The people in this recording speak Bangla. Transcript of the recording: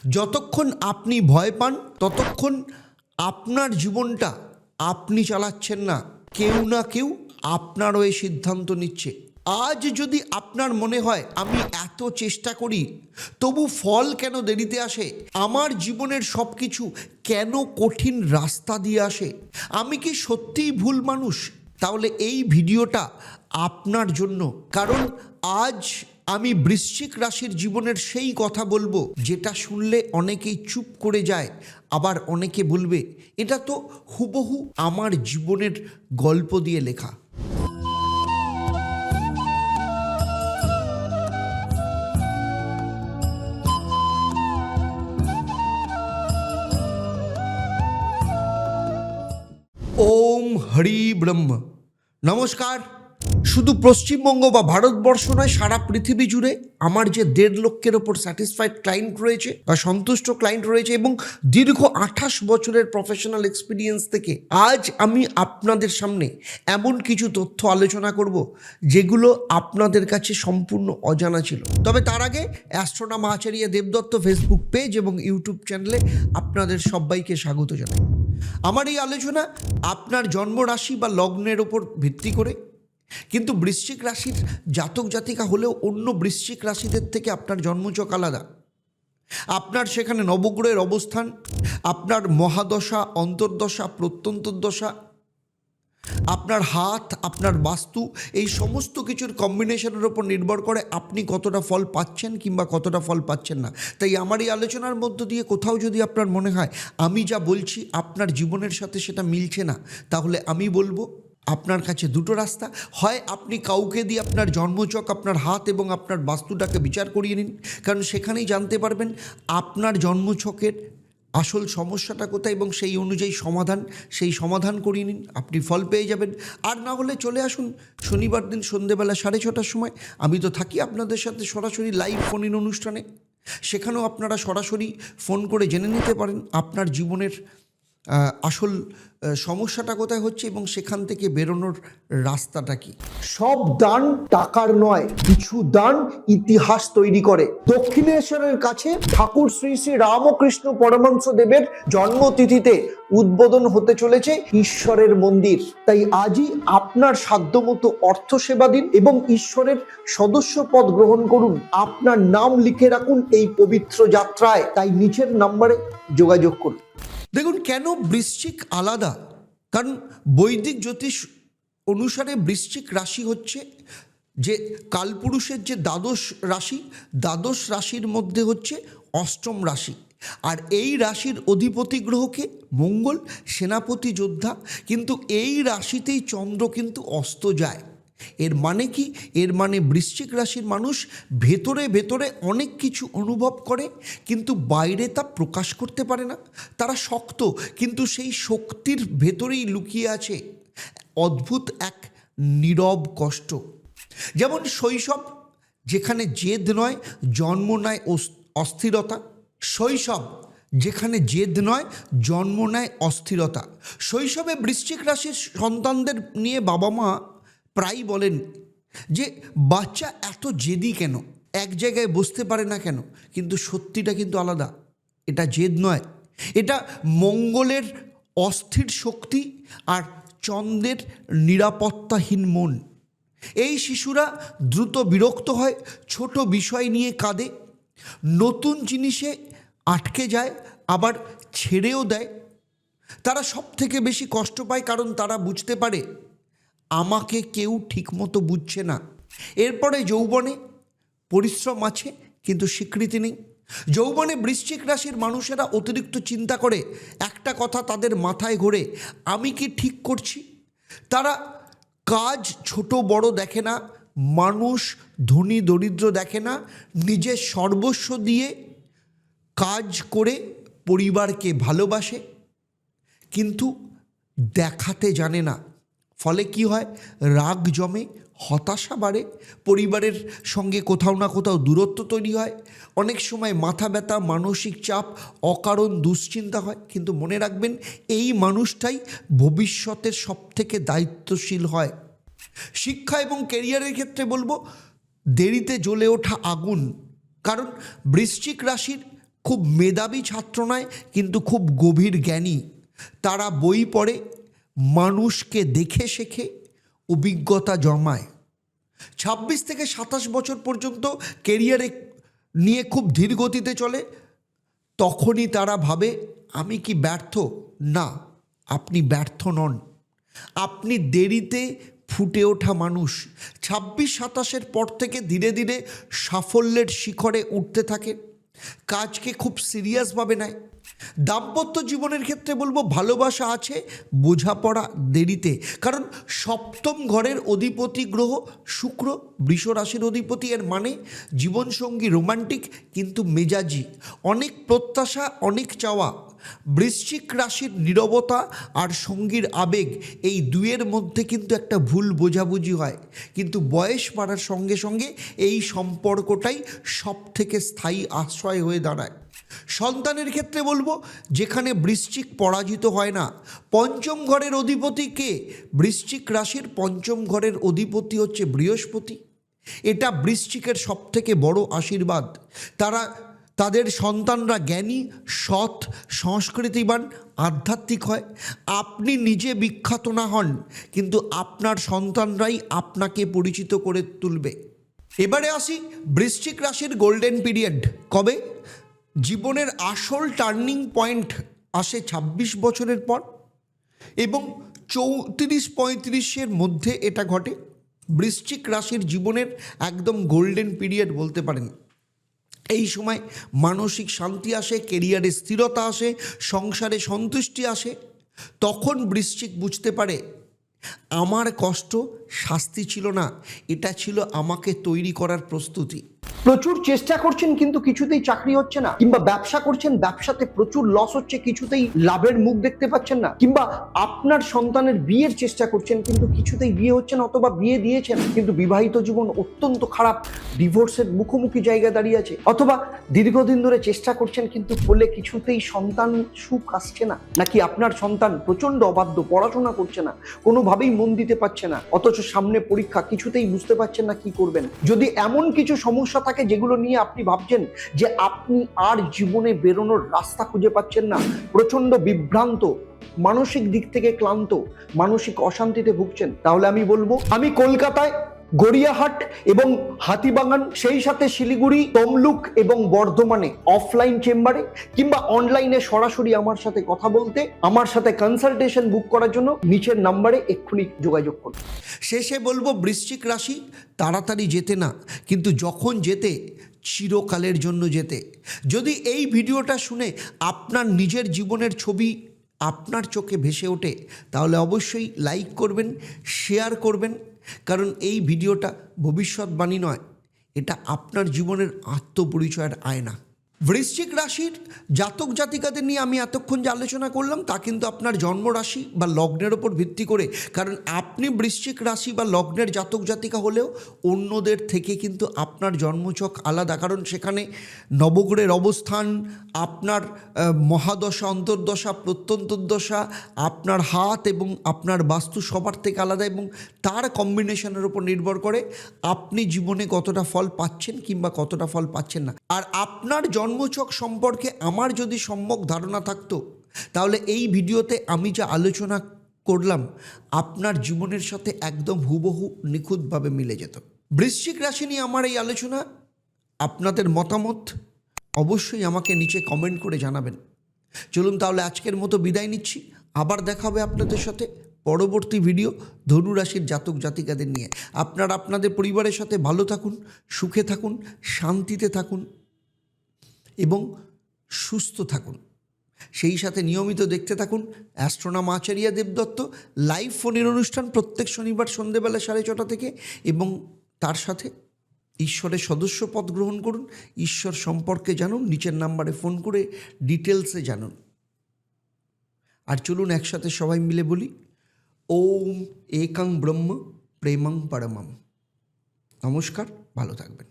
যতক্ষণ আপনি ভয় পান ততক্ষণ আপনার জীবনটা আপনি চালাচ্ছেন না, কেউ না কেউ আপনারও এই সিদ্ধান্ত নিচ্ছে। আজ যদি আপনার মনে হয় আমি এত চেষ্টা করি তবু ফল কেন দেরিতে আসে, আমার জীবনের সব কিছু কেন কঠিন রাস্তা দিয়ে আসে, আমি কি সত্যিই ভুল মানুষ, তাহলে এই ভিডিওটা আপনার জন্য। কারণ আজ আমি বৃশ্চিক রাশির জীবনের সেই কথা বলবো যেটা শুনলে অনেকেই চুপ করে যায়, আবার অনেকে বলবে এটা তো হুবহু আমার জীবনের গল্প দিয়ে লেখা। ওম হরি ব্রহ্ম। নমস্কার। শুধু পশ্চিমবঙ্গ বা ভারতবর্ষ নয়, সারা পৃথিবী জুড়ে আমার যে 1.5 লক্ষের ওপর স্যাটিসফাইড ক্লায়েন্ট রয়েছে বা সন্তুষ্ট ক্লায়েন্ট রয়েছে এবং দীর্ঘ 28 বছরের প্রফেশনাল এক্সপিরিয়েন্স থেকে আজ আমি আপনাদের সামনে এমন কিছু তথ্য আলোচনা করব যেগুলো আপনাদের কাছে সম্পূর্ণ অজানা ছিল। তবে তার আগে অ্যাস্ট্রোনম আচার্য দেবদত্ত ফেসবুক পেজ এবং ইউটিউব চ্যানেলে আপনাদের সবাইকে স্বাগত জানাই। আমার এই আলোচনা আপনার জন্ম রাশি বা লগ্নের ওপর ভিত্তি করে, কিন্তু বৃশ্চিক রাশির জাতক জাতিকা হলেও অন্য বৃশ্চিক রাশিদের থেকে আপনার জন্মচক আলাদা। আপনার সেখানে নবগ্রহের অবস্থান, আপনার মহাদশা, অন্তর্দশা, প্রত্যন্তর্দশা, আপনার হাত, আপনার বাস্তু, এই সমস্ত কিছুর কম্বিনেশনের ওপর নির্ভর করে আপনি কতটা ফল পাচ্ছেন কিংবা কতটা ফল পাচ্ছেন না। তাই আমার এই আলোচনার মধ্য দিয়ে কোথাও যদি আপনার মনে হয় আমি যা বলছি আপনার জীবনের সাথে সেটা মিলছে না, তাহলে আমি বলবো আপনার কাছে দুটো রাস্তা। হয় আপনি কাউকে দিয়ে আপনার জন্মচক, আপনার হাত এবং আপনার বাস্তুটাকে বিচার করিয়ে নিন, কারণ সেখানেই জানতে পারবেন আপনার জন্মছকের আসল সমস্যাটা কোথায় এবং সেই অনুযায়ী সেই সমাধান করিয়ে নিন, আপনি ফল পেয়ে যাবেন। আর না হলে চলে আসুন শনিবার দিন সন্ধেবেলা 6:30টার সময়, আমি তো থাকি আপনাদের সাথে সরাসরি লাইভ ফোন ইন অনুষ্ঠানে, সেখানেও আপনারা সরাসরি ফোন করে জেনে নিতে পারেন আপনার জীবনের আসল সমস্যাটা কোথায় হচ্ছে এবং সেখান থেকে বেরোনোর রাস্তাটা কি। সব দান টাকার নয়, কিছু দান ইতিহাস তৈরি করে। দক্ষিণেশ্বরের কাছে ঠাকুর শ্রী শ্রী রামকৃষ্ণ পরমহংস দেবের জন্মতিথিতে উদ্বোধন হতে চলেছে ঈশ্বরের মন্দির। তাই আজই আপনার সাধ্যমতো অর্থ সেবা দিন এবং ঈশ্বরের সদস্য পদ গ্রহণ করুন। আপনার নাম লিখে রাখুন এই পবিত্র যাত্রায়। তাই নিচের নম্বরে যোগাযোগ করুন। দেখুন কেন বৃশ্চিক আলাদা, কারণ বৈদিক জ্যোতিষ অনুসারে বৃশ্চিক রাশি হচ্ছে যে কালপুরুষের যে দ্বাদশ রাশির মধ্যে হচ্ছে অষ্টম রাশি। আর এই রাশির অধিপতি গ্রহকে মঙ্গল, সেনাপতি যোদ্ধা, কিন্তু এই রাশিতেই চন্দ্র কিন্তু অস্ত যায়। এর মানে কি? এর মানে বৃশ্চিক রাশির মানুষ ভেতরে ভেতরে অনেক কিছু অনুভব করে কিন্তু বাইরে তা প্রকাশ করতে পারে না। তারা শক্ত, কিন্তু সেই শক্তির ভেতরেই লুকিয়ে আছে অদ্ভুত এক নীরব কষ্ট। যেমন শৈশব, যেখানে জেদ নয় জন্ম নেয় অস্থিরতা। শৈশব যেখানে জেদ নয় জন্ম নেয় অস্থিরতা। শৈশবে বৃশ্চিক রাশির সন্তানদের নিয়ে বাবা মা প্রায়ই বলেন যে বাচ্চা এত জেদি কেন, এক জায়গায় বসতে পারে না কেন, কিন্তু সত্যিটা কিন্তু আলাদা। এটা জেদ নয়, এটা মঙ্গলের অস্থির শক্তি আর চন্দ্রের নিরাপত্তাহীন মন। এই শিশুরা দ্রুত বিরক্ত হয়, ছোট বিষয় নিয়ে কাঁদে, নতুন জিনিসে আটকে যায়, আবার ছেড়েও দেয়। তারা সব থেকে বেশি কষ্ট পায় কারণ তারা বুঝতে পারে আমাকে কেউ ঠিকমতো বুঝছে না। এরপরে যৌবনে পরিশ্রম আছে কিন্তু স্বীকৃতি নেই। যৌবনে বৃশ্চিক রাশির মানুষেরা অতিরিক্ত চিন্তা করে, একটা কথা তাদের মাথায় ঘোরে, আমি কি ঠিক করছি? তারা কাজ ছোট বড় দেখে না, মানুষ ধনী দরিদ্র দেখে না, নিজের সর্বস্ব দিয়ে কাজ করে পরিবারকে ভালোবাসে কিন্তু দেখাতে জানে না। ফলে কি হয়? রাগ জমে, হতাশা বাড়ে, পরিবারের সঙ্গে কোথাও না কোথাও দূরত্ব তৈরি হয়, অনেক সময় মাথা ব্যথা, মানসিক চাপ, অকারণ দুশ্চিন্তা হয়। কিন্তু মনে রাখবেন এই মানুষটাই ভবিষ্যতের সবথেকে দায়িত্বশীল হয়। শিক্ষা এবং ক্যারিয়ারের ক্ষেত্রে বলবো দেরিতে জ্বলে ওঠা আগুন, কারণ বৃশ্চিক রাশির খুব মেধাবী ছাত্র নয়, কিন্তু খুব গভীর জ্ঞানী। তারা বই পড়ে, মানুষকে দেখে শেখে, অভিজ্ঞতা জমায়। 26 থেকে 27 বছর পর্যন্ত কেরিয়ারে নিয়ে খুব ধীর গতিতে চলে। তখনই তারা ভাবে আমি কি ব্যর্থ? না, আপনি ব্যর্থ নন, আপনি দেরিতে ফুটে ওঠা মানুষ। 26-27-এর পর থেকে ধীরে ধীরে সাফল্যের শিখরে উঠতে থাকে, কাজকে খুব সিরিয়াসভাবে নেয়। দাম্পত্য জীবনের ক্ষেত্রে বলবো ভালোবাসা আছে, বোঝাপড়া দেরিতে। কারণ সপ্তম ঘরের অধিপতি গ্রহ শুক্র, বৃষ রাশির অধিপতি। এর মানে জীবনসঙ্গী রোমান্টিক কিন্তু মেজাজি, অনেক প্রত্যাশা, অনেক চাওয়া। বৃশ্চিক রাশির নীরবতা আর সঙ্গীর আবেগ, এই দুয়ের মধ্যে কিন্তু একটা ভুল বোঝাবুঝি হয়, কিন্তু বয়স বাড়ার সঙ্গে সঙ্গে এই সম্পর্কটাই সব থেকে স্থায়ী আশ্রয় হয়ে দাঁড়ায়। সন্তানের ক্ষেত্রে বলবো যেখানে বৃশ্চিক পরাজিত হয় না। পঞ্চম ঘরের অধিপতি কে? বৃশ্চিক রাশির পঞ্চম ঘরের অধিপতি হচ্ছে বৃহস্পতি। এটা বৃশ্চিকের সবথেকে বড় আশীর্বাদ। তাদের সন্তানরা জ্ঞানী, সৎ, সংস্কৃতিবান, আধ্যাত্মিক হয়। আপনি নিজে বিখ্যাত না হন, কিন্তু আপনার সন্তানরাই আপনাকে পরিচিত করে তুলবে। এবারে আসি বৃশ্চিক রাশির গোল্ডেন পিরিয়ড কবে। জীবনের আসল টার্নিং পয়েন্ট আসে 26 বছরের পর এবং 34-35-এর মধ্যে এটা ঘটে। বৃশ্চিক রাশির জীবনের একদম গোল্ডেন পিরিয়ড বলতে পারেন। এই সময় মানসিক শান্তি আসে, কেরিয়ারে স্থিরতা আসে, সংসারে সন্তুষ্টি আসে। তখন বৃশ্চিক বুঝতে পারে আমার কষ্ট শাস্তি ছিল না, এটা ছিল আমাকে তৈরি করার প্রস্তুতি। প্রচুর চেষ্টা করছেন কিন্তু কিছুতেই চাকরি হচ্ছে না, কিংবা ব্যবসা করছেন, ব্যবসাতে প্রচুর লস হচ্ছে, কিছুতেই লাভের মুখ দেখতে পাচ্ছেন না, কিংবা আপনার সন্তানের বিয়ের চেষ্টা করছেন কিন্তু কিছুতেই বিয়ে হচ্ছে না, অথবা বিয়ে দিয়েছেন কিন্তু বিবাহিত জীবন অত্যন্ত খারাপ, ডিভোর্সের মুখোমুখি জায়গায় দাঁড়িয়ে আছে, অথবা দীর্ঘদিন ধরে চেষ্টা করছেন কিন্তু ফলে কিছুতেই সন্তান সুখ আসছে না, নাকি আপনার সন্তান প্রচন্ড অবাধ্য, পড়াশোনা করছে না, কোনোভাবেই মন দিতে পারছে না, অথচ সামনে পরীক্ষা, কিছুতেই বুঝতে পারছেন না কি করবেন। যদি এমন কিছু সমস্যা থাকে যেগুলো নিয়ে আপনি ভাবছেন যে আপনি আর জীবনে বেরোনোর রাস্তা খুঁজে পাচ্ছেন না, প্রচন্ড বিভ্রান্ত, মানসিক দিক থেকে ক্লান্ত, মানসিক অশান্তিতে ভুগছেন, তাহলে আমি বলবো আমি কলকাতায় গড়িয়াহাট এবং হাতিবাগান, সেই সাথে শিলিগুড়ি, তমলুক এবং বর্ধমানে অফলাইন চেম্বারে কিংবা অনলাইনে সরাসরি আমার সাথে কথা বলতে, আমার সাথে কনসালটেশন বুক করার জন্য নিচের নাম্বারে এক্ষুনি যোগাযোগ করুন। শেষে বলবো বৃশ্চিক রাশি তাড়াতাড়ি যেতে না, কিন্তু যখন যেতে চিরকালের জন্য যেতে। যদি এই ভিডিওটা শুনে আপনার নিজের জীবনের ছবি আপনার চোখে ভেসে ওঠে, তাহলে অবশ্যই লাইক করবেন, শেয়ার করবেন, কারণ এই ভিডিওটা ভবিষ্যৎবাণী নয়, এটা আপনার জীবনের আত্মপরিচয়ের আয়না। বৃশ্চিক রাশির জাতক জাতিকাদের নিয়ে আমি এতক্ষণ যে আলোচনা করলাম তা কিন্তু আপনার জন্মরাশি বা লগ্নের ওপর ভিত্তি করে, কারণ আপনি বৃশ্চিক রাশি বা লগ্নের জাতক জাতিকা হলেও অন্যদের থেকে কিন্তু আপনার জন্মছক আলাদা, কারণ সেখানে নবগ্রহের অবস্থান, আপনার মহাদশা, অন্তর্দশা, প্রত্যন্তর্দশা, আপনার হাত এবং আপনার বাস্তু সবার থেকে আলাদা, এবং তার কম্বিনেশনের ওপর নির্ভর করে আপনি জীবনে কতটা ফল পাচ্ছেন কিংবা কতটা ফল পাচ্ছেন না। আর আপনার জন্মছক সম্পর্কে আমার যদি সম্যক ধারণা থাকতো, তাহলে এই ভিডিওতে আমি যা আলোচনা করলাম আপনার জীবনের সাথে একদম হুবহু নিখুঁতভাবে মিলে যেত। বৃশ্চিক রাশি নিয়ে আমার এই আলোচনা, আপনাদের মতামত অবশ্যই আমাকে নিচে কমেন্ট করে জানাবেন। চলুন তাহলে আজকের মতো বিদায় নিচ্ছি, আবার দেখা হবে আপনাদের সাথে পরবর্তী ভিডিও ধনু রাশির জাতক জাতিকাদের নিয়ে। আপনারা আপনাদের পরিবারের সাথে ভালো থাকুন, সুখে থাকুন, শান্তিতে থাকুন এবং সুস্থ থাকুন। সেই সাথে নিয়মিত দেখতে থাকুন অ্যাস্ট্রোনম আচার্য দেবদত্ত লাইভ ফোনের অনুষ্ঠান প্রত্যেক শনিবার সন্ধ্যেবেলা 6:30 থেকে, এবং তার সাথে ঈশ্বরের সদস্যপদ গ্রহণ করুন, ঈশ্বর সম্পর্কে জানুন, নিচের নাম্বারে ফোন করে ডিটেলসে জানুন। আর চলুন একসাথে সবাই মিলে বলি ওম একং ব্রহ্ম প্রেমং পরমম। নমস্কার, ভালো থাকবেন।